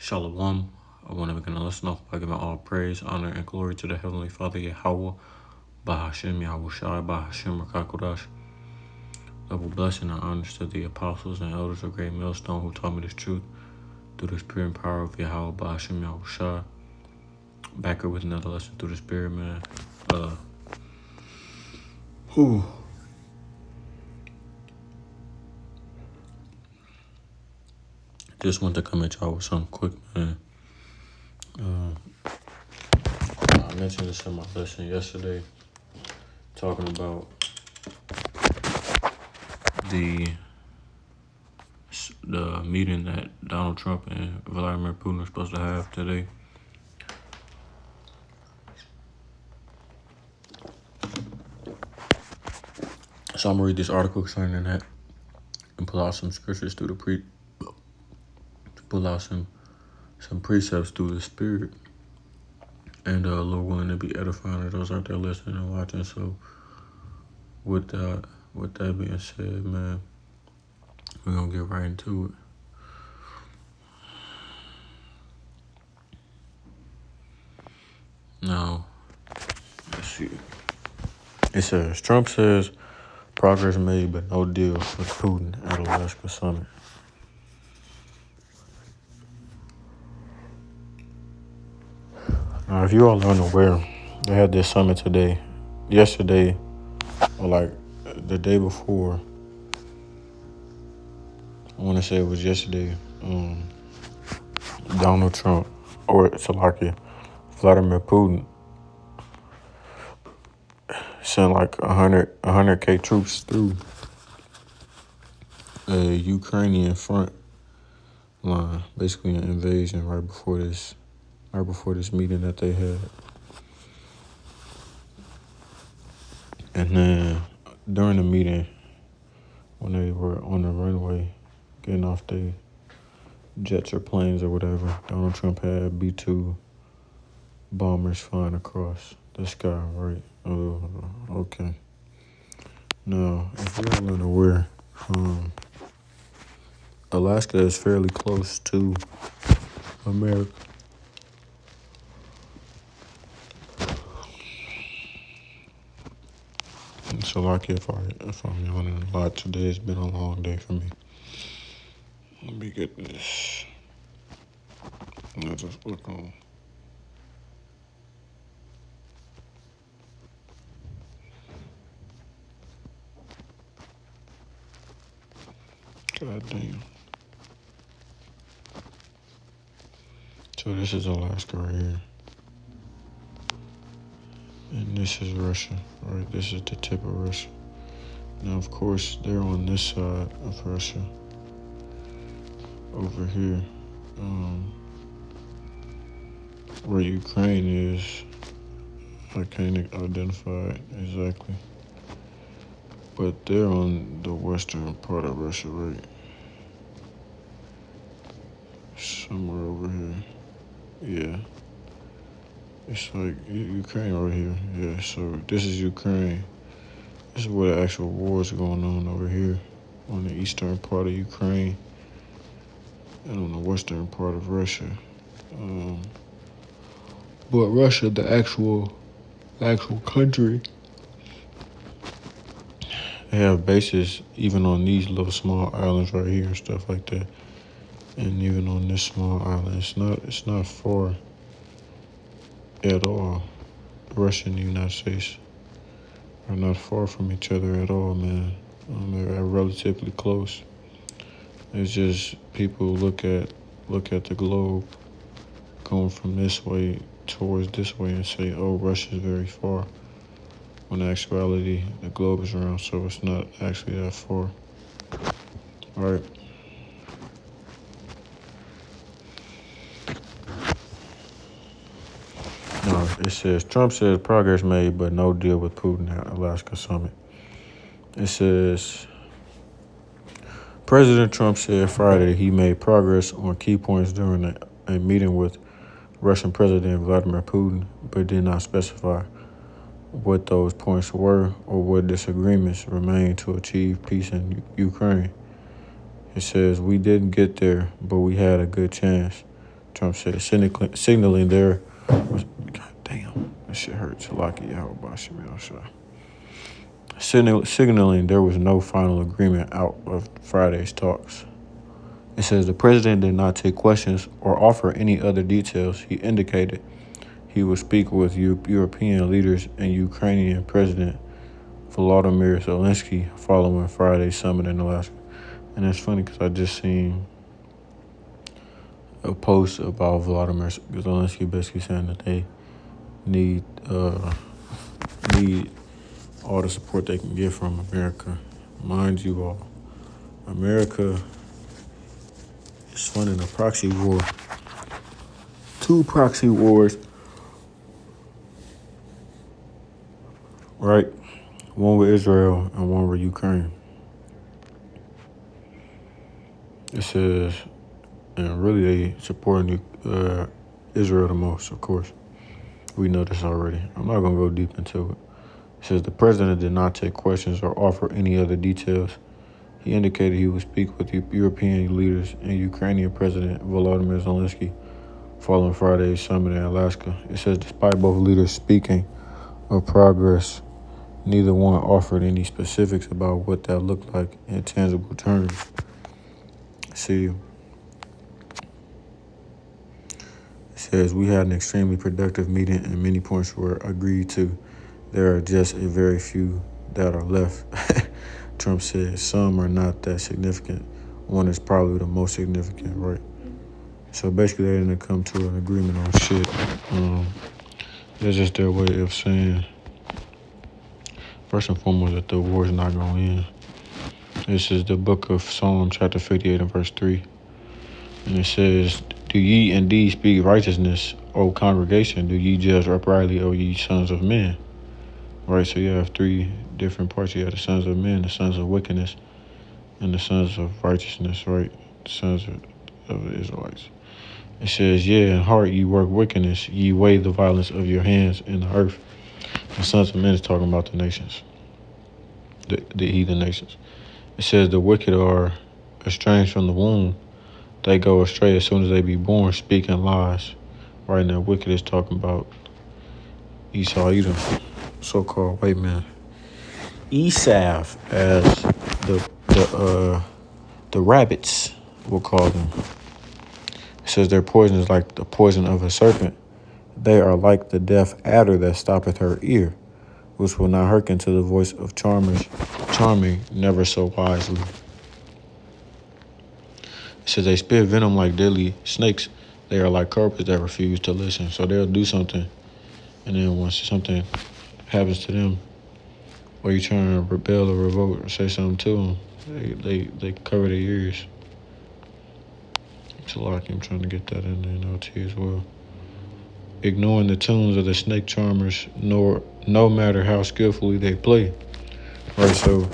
Shalom. I want to begin to listen off by giving all praise, honor, and glory to the Heavenly Father Yahweh, Bahashem Yahushai, Bahashem Rakakodash. Double blessing and honors to the apostles and elders of Great Millstone who taught me this truth through the spirit and power of Yahweh, Bahashem Yahushai. Back here with another lesson through the spirit, man. Just want to come at y'all with something quick, man. I mentioned this in my lesson yesterday, talking about the meeting that Donald Trump and Vladimir Putin are supposed to have today. So I'm gonna read this article concerning that and pull out some scriptures through pull out some precepts through the spirit. And Lord willing to be edifying to those out there listening and watching. So with that being said, man, we're gonna get right into it. Now, let's see. It says, Trump says progress made but no deal with Putin at Alaska summit. Now, if you all are unaware, they had this summit yesterday, or like the day before. I want to say it was yesterday. Donald Trump, or Vladimir Putin sent like 100K troops through a Ukrainian front line, basically an invasion right before this meeting that they had. And then during the meeting, when they were on the runway, getting off their jets or planes or whatever, Donald Trump had B-2 bombers flying across the sky, right? Okay. Now, if you're all unaware, Alaska is fairly close to America. So like if I'm yawning a lot today, it's been a long day for me. Let me get this. Let's just look on. God damn. So this is Alaska right here. And this is Russia, right? This is the tip of Russia. Now, of course, they're on this side of Russia. Over here, where Ukraine is, I can't identify it exactly. But they're on the western part of Russia, right? Somewhere over here. Yeah. It's like Ukraine right here. Yeah, so this is Ukraine. This is where the actual war is going on over here on the eastern part of Ukraine and on the western part of Russia. But Russia, the actual country, they have bases even on these little small islands right here and stuff like that. And even on this small island, it's not far at all. Russia and the United States are not far from each other at all, man. They're relatively close. It's just people look at the globe going from this way towards this way and say, oh, Russia's very far. When in actuality, the globe is round, so it's not actually that far. All right. No, it says, Trump says progress made, but no deal with Putin at Alaska summit. It says, President Trump said Friday he made progress on key points during a meeting with Russian President Vladimir Putin, but did not specify what those points were or what disagreements remain to achieve peace in Ukraine. It says, we didn't get there, but we had a good chance, Trump said, signaling there was, God damn, that shit hurts. Lucky out by Shamil Shah. Signaling there was no final agreement out of Friday's talks. It says the president did not take questions or offer any other details. He indicated he would speak with European leaders and Ukrainian President Volodymyr Zelensky following Friday's summit in Alaska. And it's funny because I just seen a post about Volodymyr Zelensky basically saying that they need all the support they can get from America. Mind you all, America is funding a proxy war. 2 proxy wars. Right? One with Israel and one with Ukraine. It says, and really they supporting Israel the most, of course. We know this already. I'm not going to go deep into it. It says the president did not take questions or offer any other details. He indicated he would speak with European leaders and Ukrainian President Volodymyr Zelensky following Friday's summit in Alaska. It says despite both leaders speaking of progress, neither one offered any specifics about what that looked like in tangible terms. See, it says we had an extremely productive meeting and many points were agreed to. There are just a very few that are left. Trump said some are not that significant. One is probably the most significant, right? So basically they didn't come to an agreement on shit. That's just their way of saying, first and foremost, that the war is not going to end. This is the book of Psalm, chapter 58 and verse 3. And it says, do ye indeed speak righteousness, O congregation? Do ye judge uprightly, O ye sons of men? Right, so you have 3 different parts. You have the sons of men, the sons of wickedness, and the sons of righteousness, right? The sons of the Israelites. It says, yeah, in heart ye work wickedness, ye weigh the violence of your hands in the earth. The sons of men is talking about the nations, the heathen nations. It says the wicked are estranged from the womb. They go astray as soon as they be born, speaking lies. Right now, wicked is talking about Esau, Edom, so-called white man. Esav, as the rabbits will call them. It says their poison is like the poison of a serpent. They are like the deaf adder that stoppeth her ear, which will not hearken to the voice of charming never so wisely. It says they spit venom like deadly snakes. They are like carpets that refuse to listen. So they'll do something, and then once something happens to them, or you trying to rebel or revolt or say something to them, they cover their ears. It's a lot. I'm trying to get that in the OT as well. Ignoring the tunes of the snake charmers, nor no matter how skillfully they play. Right, so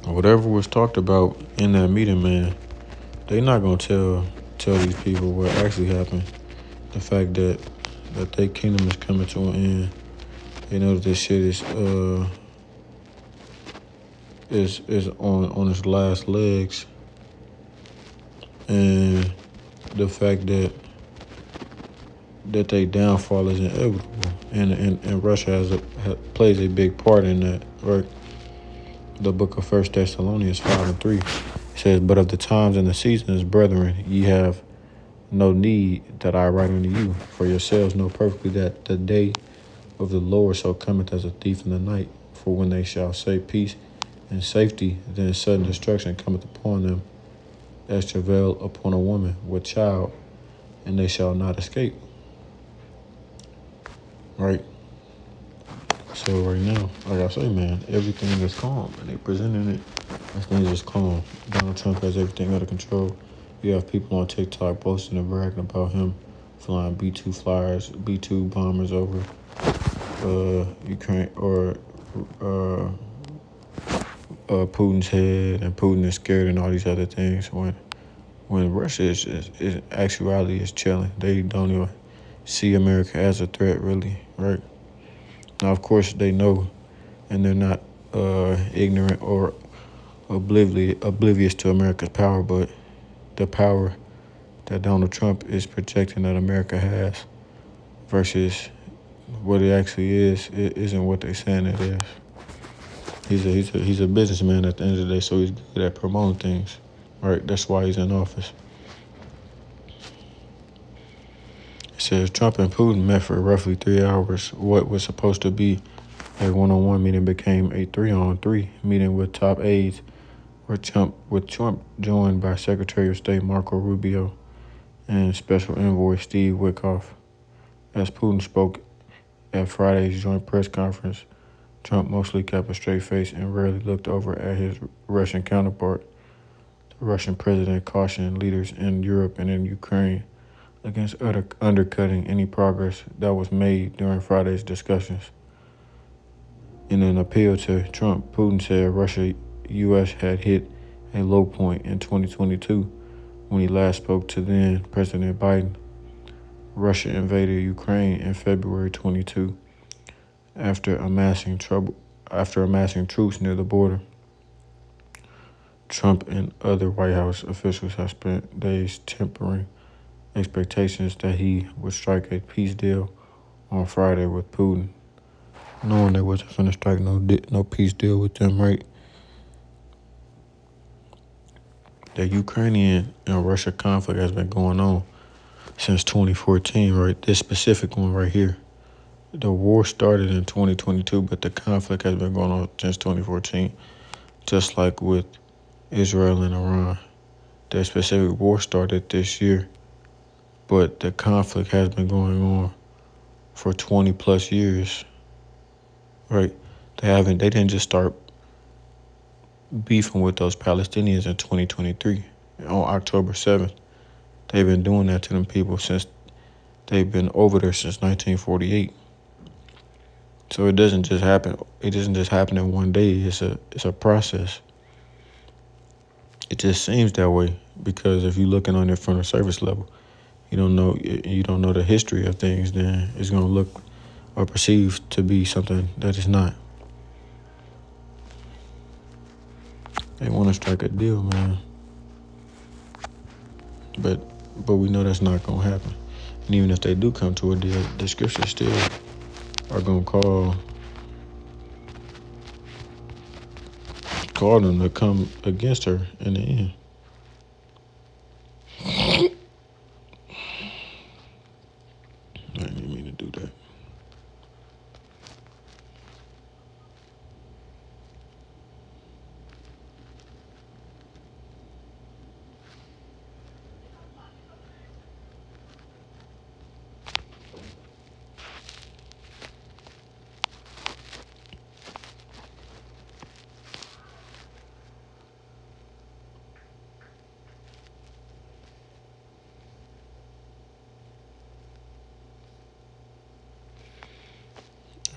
whatever was talked about in that meeting, man, they not gonna tell these people what actually happened. The fact that their kingdom is coming to an end. They know that this shit is on its last legs, and the fact that their downfall is inevitable, and Russia plays a big part in that. Right, the book of 1 Thessalonians 5:3 says, "But of the times and the seasons, brethren, ye have no need that I write unto you, for yourselves know perfectly that the day of the Lord so cometh as a thief in the night. For when they shall say peace and safety, then sudden destruction cometh upon them as travail upon a woman with child, and they shall not escape." Right? So right now, like I say, man, everything is calm, and they presenting it as things is calm. Donald Trump has everything under control. You have people on TikTok posting and bragging about him flying B-2 bombers over Ukraine or Putin's head, and Putin is scared and all these other things. When Russia is actuality is chilling, they don't even see America as a threat, really, right? Now, of course, they know, and they're not ignorant or oblivious to America's power, but the power that Donald Trump is projecting that America has versus what it actually is. It isn't what they're saying it is. He's a businessman at the end of the day, so he's good at promoting things. Right? That's why he's in office. It says Trump and Putin met for roughly 3 hours. What was supposed to be a one-on-one meeting became a 3-on-3 meeting with top aides, with Trump joined by Secretary of State Marco Rubio and Special Envoy Steve Witkoff. As Putin spoke at Friday's joint press conference, Trump mostly kept a straight face and rarely looked over at his Russian counterpart. The Russian president cautioned leaders in Europe and in Ukraine against undercutting any progress that was made during Friday's discussions. In an appeal to Trump, Putin said Russia-U.S. had hit a low point in 2022 when he last spoke to then President Biden. Russia invaded Ukraine in February 22 after amassing troops near the border. Trump and other White House officials have spent days tempering expectations that he would strike a peace deal on Friday with Putin, knowing they wasn't finna strike no peace deal with them, right? The Ukrainian and Russia conflict has been going on since 2014, right? This specific one right here. The war started in 2022, but the conflict has been going on since 2014, just like with Israel and Iran. The specific war started this year, but the conflict has been going on for 20 plus years, right? They didn't just start beefing with those Palestinians in 2023 on October 7th. They've been doing that to them people since they've been over there since 1948. So it doesn't just happen. It doesn't just happen in one day. It's a process. It just seems that way because if you're looking on it from a surface level, you don't know the history of things, then it's gonna look or perceive to be something that is not. They want to strike a deal, man, but we know that's not gonna happen. And even if they do come to a deal, the scriptures still are gonna call them to come against her in the end. I didn't mean to do that.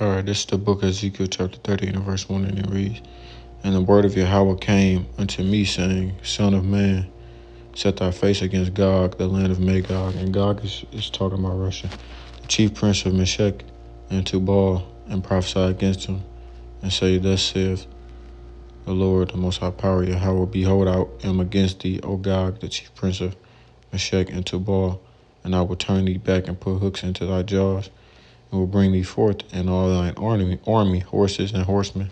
All right, this is the book of Ezekiel chapter 30 and verse 1, and it reads, And the word of Yahweh came unto me, saying, Son of man, set thy face against Gog, the land of Magog. And Gog is talking about Russia. The chief prince of Meshech and Tubal, and prophesy against him, and say, Thus saith the Lord, the Most High Power, Yahweh, Behold, I am against thee, O Gog, the chief prince of Meshech and Tubal, and I will turn thee back and put hooks into thy jaws, and will bring thee forth and all thine army, horses and horsemen,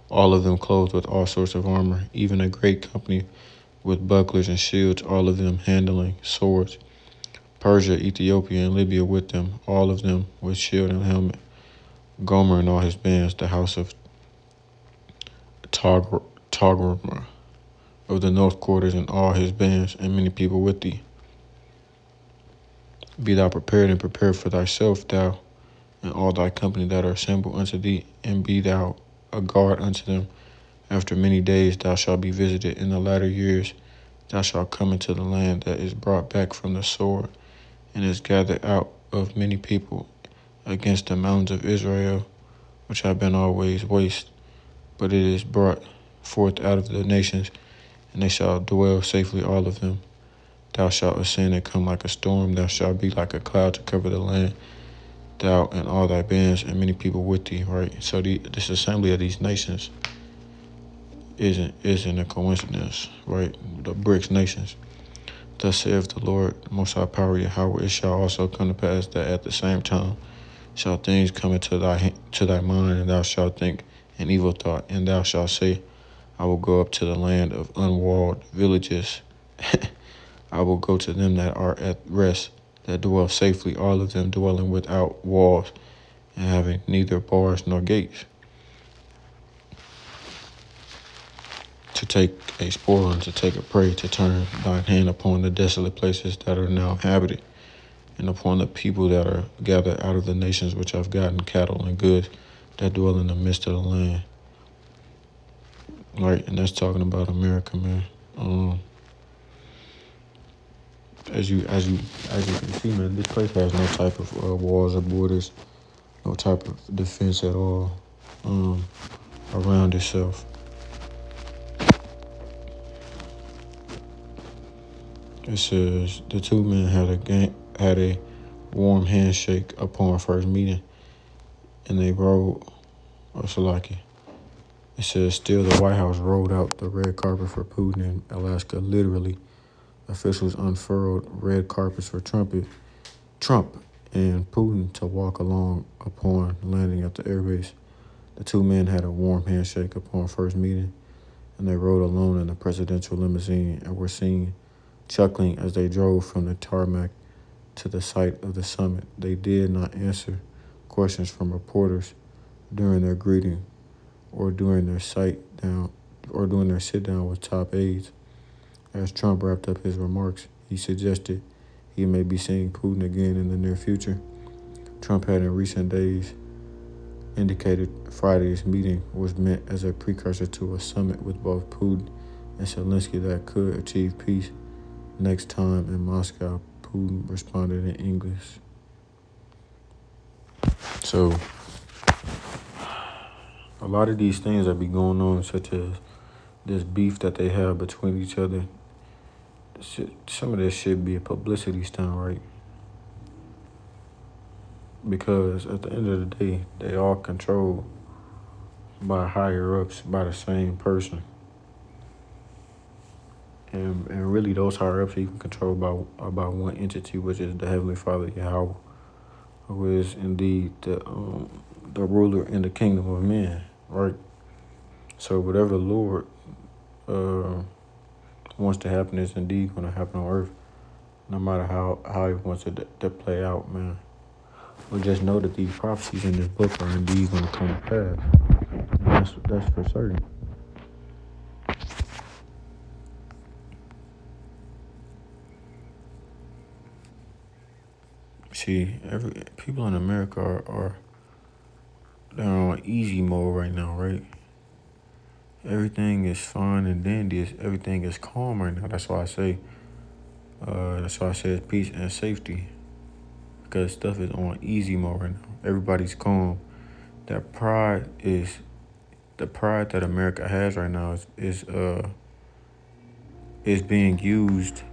all of them clothed with all sorts of armor, even a great company with bucklers and shields, all of them handling swords. Persia, Ethiopia, and Libya with them, all of them with shield and helmet. Gomer and all his bands, the house of Togarmah of the north quarters, and all his bands, and many people with thee. Be thou prepared and prepare for thyself, thou and all thy company that are assembled unto thee, and be thou a guard unto them. After many days thou shalt be visited. In the latter years thou shalt come into the land that is brought back from the sword, and is gathered out of many people against the mountains of Israel, which have been always waste. But it is brought forth out of the nations, and they shall dwell safely, all of them. Thou shalt ascend and come like a storm. Thou shalt be like a cloud to cover the land, thou and all thy bands, and many people with thee, right? So this assembly of these nations isn't a coincidence, right? The BRICS nations. Thus saith the Lord, Most High Power Yahweh, it shall also come to pass that at the same time shall things come into thy mind, and thou shalt think an evil thought, and thou shalt say, I will go up to the land of unwalled villages. I will go to them that are at rest, that dwell safely, all of them dwelling without walls, and having neither bars nor gates, to take a spoil and to take a prey, to turn thine hand upon the desolate places that are now inhabited, and upon the people that are gathered out of the nations which have gotten cattle and goods, that dwell in the midst of the land. Right, and that's talking about America, man. As you can see, man, this place has no type of walls or borders, no type of defense at all around itself. It says the two men had a warm handshake upon first meeting, and they rode. Salaki. It says still the White House rolled out the red carpet for Putin in Alaska. Literally, officials unfurled red carpets for Trump and Putin to walk along upon landing at the airbase. The two men had a warm handshake upon first meeting, and they rode alone in the presidential limousine and were seen chuckling as they drove from the tarmac to the site of the summit. They did not answer questions from reporters during their greeting or during their sit down with top aides. As Trump wrapped up his remarks, he suggested he may be seeing Putin again in the near future. Trump had in recent days indicated Friday's meeting was meant as a precursor to a summit with both Putin and Zelensky that could achieve peace next time in Moscow. Putin responded in English. So, a lot of these things that be going on, such as this beef that they have between each other, some of this should be a publicity stunt, right? Because at the end of the day, they all controlled by higher ups, by the same person. And really those higher ups are even controlled by one entity, which is the Heavenly Father Yahweh, who is indeed the ruler in the kingdom of men, right? So whatever the Lord wants to happen is indeed going to happen on earth, no matter how he wants it to play out, man. But just know that these prophecies in this book are indeed going to come to pass. That's for certain. See, people in America are they're on easy mode right now, right? Everything is fine and dandy. Everything is calm right now. That's why I say it's peace and safety, because stuff is on easy mode right now. Everybody's calm. The pride that America has right now is being used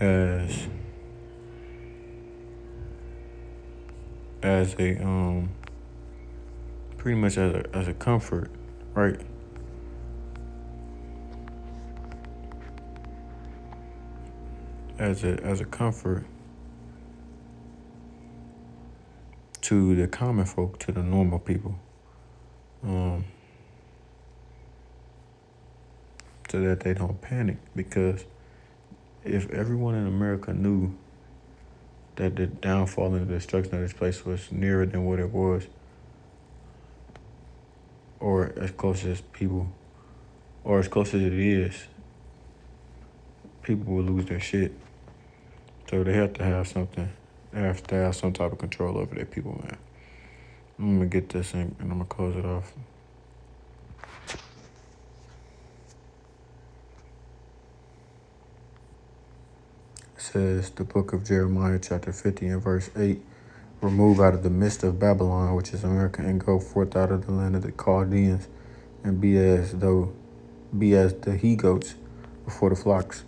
as a pretty much as a comfort, right? As a comfort to the common folk, to the normal people, so that they don't panic. Because if everyone in America knew that the downfall and the destruction of this place was nearer than what it was, or as close as it is, people will lose their shit. So they have to have something. They have to have some type of control over their people, man. I'm gonna get this and I'm gonna close it off. It says the book of Jeremiah, chapter 50 and verse 8. Remove out of the midst of Babylon, which is America, and go forth out of the land of the Chaldeans, and be as the he-goats before the flocks.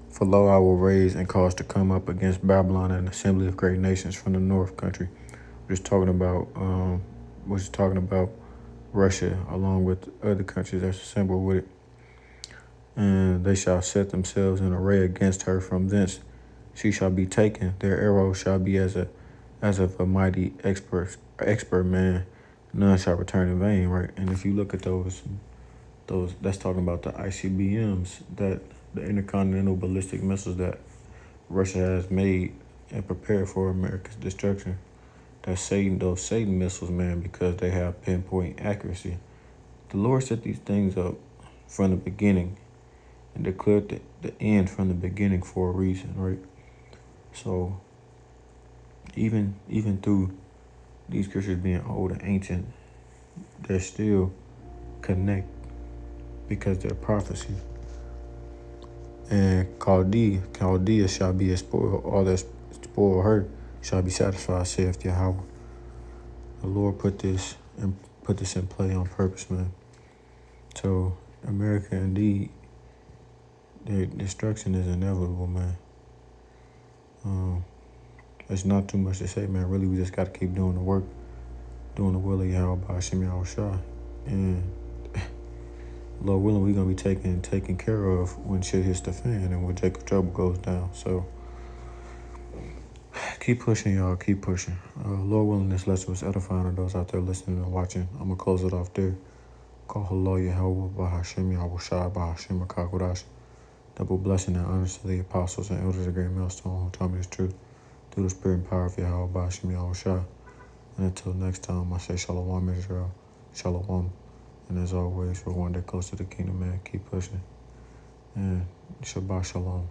For lo, I will raise and cause to come up against Babylon an assembly of great nations from the north country. We're just talking about Russia, along with other countries that's assembled with it. and they shall set themselves in array against her. From thence she shall be taken. Their arrow shall be as of a mighty expert man. None shall return in vain, right? And if you look at those that's talking about the ICBMs, that the intercontinental ballistic missiles that Russia has made and prepared for America's destruction. That's those Satan missiles, man, because they have pinpoint accuracy. The Lord set these things up from the beginning and declared the end from the beginning for a reason, right? So even through these scriptures being old and ancient, they still connect because they're prophecy. And Chaldea shall be a spoil, all that spoil her shall be satisfied, saith Yahweh. The Lord put this in play on purpose, man. So America, indeed, their destruction is inevitable, man. There's not too much to say, man. Really, we just got to keep doing the work, doing the will of Yahweh Hashem Yahweh Shah. And Lord willing, we're going to be taken care of when shit hits the fan and when Jacob Trouble goes down. So keep pushing, y'all. Keep pushing. Lord willing, this lesson was edifying to those out there listening and watching. I'm going to close it off there. Call hello, Yahweh Bahashem Yahweh Shah Bahashem Akakodash. Double blessing and honor to the apostles and elders of Great Millstone who taught me this truth through the spirit and power of Yahweh Bahashem Yahweh Shah. And until next time, I say Shalom Israel. Shalom. And as always, we're one day close to the kingdom, man. Keep pushing. And Shabbat Shalom.